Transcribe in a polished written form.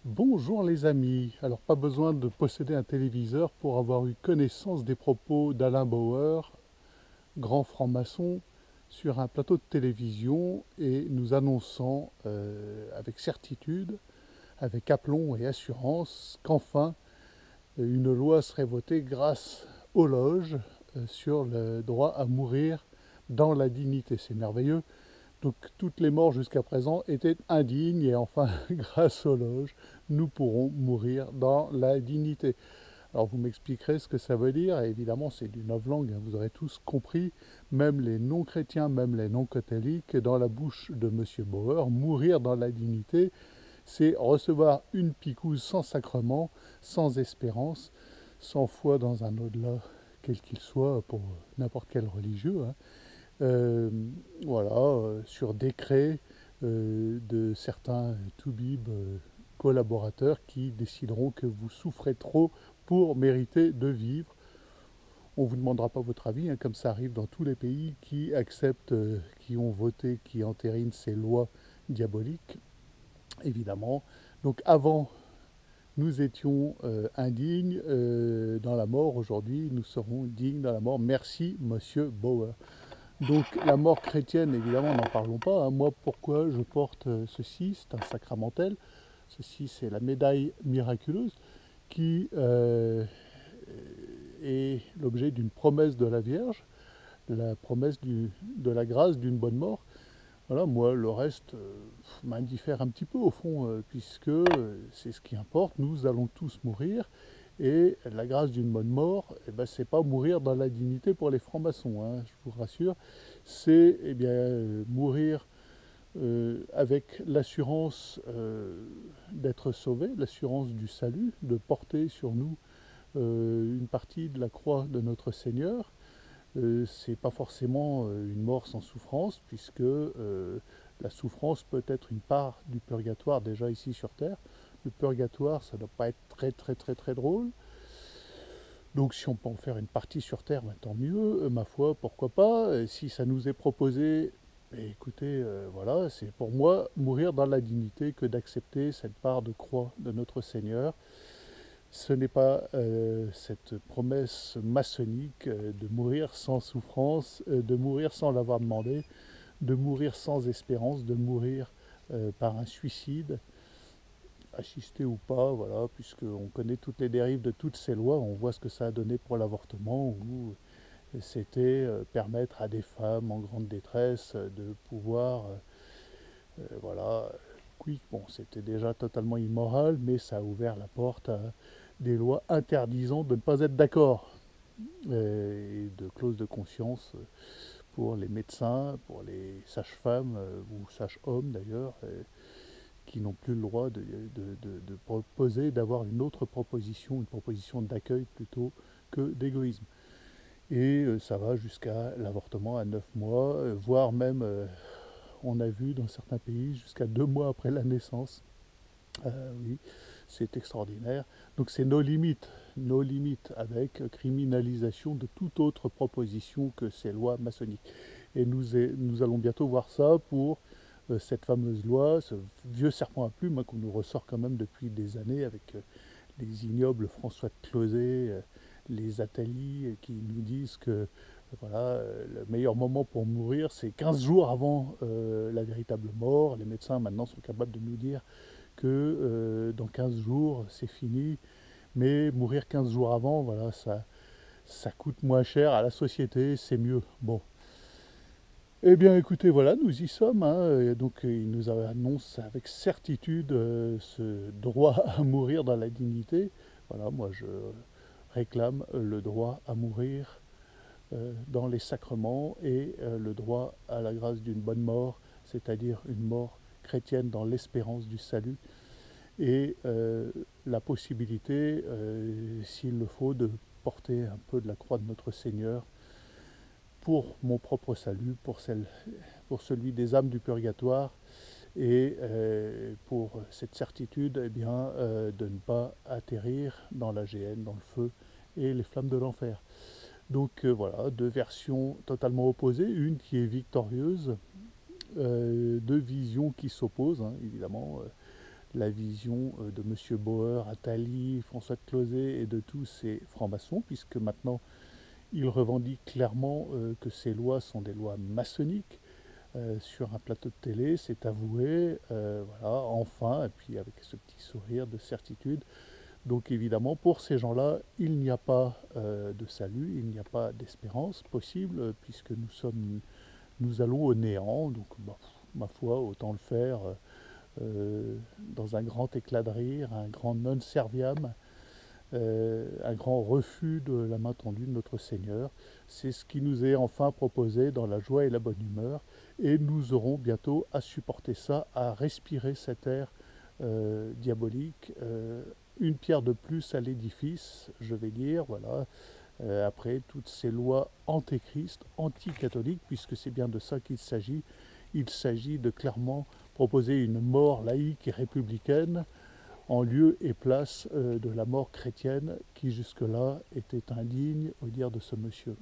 Bonjour les amis, alors pas besoin de posséder un téléviseur pour avoir eu connaissance des propos d'Alain Bauer, grand franc-maçon, sur un plateau de télévision et nous annonçant avec certitude, avec aplomb et assurance qu'enfin une loi serait votée grâce aux loges sur le droit à mourir dans la dignité. C'est merveilleux. Donc toutes les morts jusqu'à présent étaient indignes et enfin, grâce aux loges, nous pourrons mourir dans la dignité. Alors vous m'expliquerez ce que ça veut dire, et évidemment c'est du novlangue, hein, vous aurez tous compris, même les non-chrétiens, même les non-catholiques, dans la bouche de M. Bauer, mourir dans la dignité, c'est recevoir une picouse sans sacrement, sans espérance, sans foi dans un au-delà, quel qu'il soit, pour n'importe quel religieux, hein. Euh, voilà, sur décret de certains toubibs collaborateurs qui décideront que vous souffrez trop pour mériter de vivre. On ne vous demandera pas votre avis, hein, comme ça arrive dans tous les pays qui acceptent, qui ont voté, qui entérinent ces lois diaboliques, évidemment. Donc avant, nous étions indignes dans la mort, aujourd'hui nous serons dignes dans la mort. Merci, monsieur Bauer. Donc la mort chrétienne, évidemment, n'en parlons pas, hein. Moi, pourquoi je porte ceci? C'est un sacramentel. Ceci, c'est la médaille miraculeuse qui est l'objet d'une promesse de la Vierge, la promesse de la grâce d'une bonne mort. Voilà, moi, le reste m'indiffère un petit peu au fond, puisque c'est ce qui importe. Nous allons tous mourir. Et la grâce d'une bonne mort, eh ben, c'est pas mourir dans la dignité pour les francs-maçons, hein, je vous rassure. C'est eh bien, mourir avec l'assurance d'être sauvé, l'assurance du salut, de porter sur nous une partie de la croix de notre Seigneur. C'est pas forcément une mort sans souffrance, puisque la souffrance peut être une part du purgatoire déjà ici sur Terre. Le purgatoire, ça ne doit pas être très très très très drôle. Donc si on peut en faire une partie sur Terre, ben, tant mieux, ma foi, pourquoi pas. Et si ça nous est proposé, écoutez, voilà, c'est pour moi mourir dans la dignité que d'accepter cette part de croix de notre Seigneur. Ce n'est pas cette promesse maçonnique de mourir sans souffrance, de mourir sans l'avoir demandé, de mourir sans espérance, de mourir par un suicide, assisté ou pas, voilà, puisqu'on connaît toutes les dérives de toutes ces lois, on voit ce que ça a donné pour l'avortement, où c'était permettre à des femmes en grande détresse de pouvoir, voilà, oui, bon, c'était déjà totalement immoral, mais ça a ouvert la porte à des lois interdisant de ne pas être d'accord, et de clauses de conscience pour les médecins, pour les sages-femmes, ou sages-hommes d'ailleurs, qui n'ont plus le droit de proposer, d'avoir une proposition d'accueil plutôt que d'égoïsme. Et ça va jusqu'à l'avortement à 9 mois, voire même, on a vu dans certains pays, jusqu'à 2 mois après la naissance. Oui, c'est extraordinaire. Donc c'est nos limites avec criminalisation de toute autre proposition que ces lois maçonniques. Et nous allons bientôt voir ça pour cette fameuse loi, ce vieux serpent à plumes, hein, qu'on nous ressort quand même depuis des années avec les ignobles François de Closet, les Attali, qui nous disent que voilà, le meilleur moment pour mourir, c'est 15 jours avant la véritable mort. Les médecins maintenant sont capables de nous dire que dans 15 jours, c'est fini. Mais mourir 15 jours avant, voilà, ça coûte moins cher à la société, c'est mieux. Bon, eh bien, écoutez, voilà, nous y sommes, hein, et donc, il nous annonce avec certitude ce droit à mourir dans la dignité. Voilà, moi, je réclame le droit à mourir dans les sacrements et le droit à la grâce d'une bonne mort, c'est-à-dire une mort chrétienne dans l'espérance du salut, et la possibilité, s'il le faut, de porter un peu de la croix de notre Seigneur pour mon propre salut, pour celui des âmes du purgatoire, et pour cette certitude, eh bien, de ne pas atterrir dans la géhenne, dans le feu et les flammes de l'enfer. Donc voilà, deux versions totalement opposées, une qui est victorieuse, deux visions qui s'opposent, hein, évidemment. la vision de M. Bauer, Attali, François de Closet et de tous ces francs-maçons, puisque maintenant ils revendiquent clairement que ces lois sont des lois maçonniques. Sur un plateau de télé, c'est avoué, voilà, enfin, et puis avec ce petit sourire de certitude. Donc évidemment, pour ces gens-là, il n'y a pas de salut, il n'y a pas d'espérance possible, puisque nous allons au néant. Donc, bah, ma foi, autant le faire dans un grand éclat de rire, un grand non serviam, un grand refus de la main tendue de notre Seigneur. C'est ce qui nous est enfin proposé dans la joie et la bonne humeur, et nous aurons bientôt à supporter ça, à respirer cet air diabolique. Une pierre de plus à l'édifice, je vais dire, voilà, après toutes ces lois antéchrist, anti-catholiques, puisque c'est bien de ça qu'il s'agit. Il s'agit de clairement proposer une mort laïque et républicaine en lieu et place de la mort chrétienne qui jusque-là était indigne au dire de ce monsieur.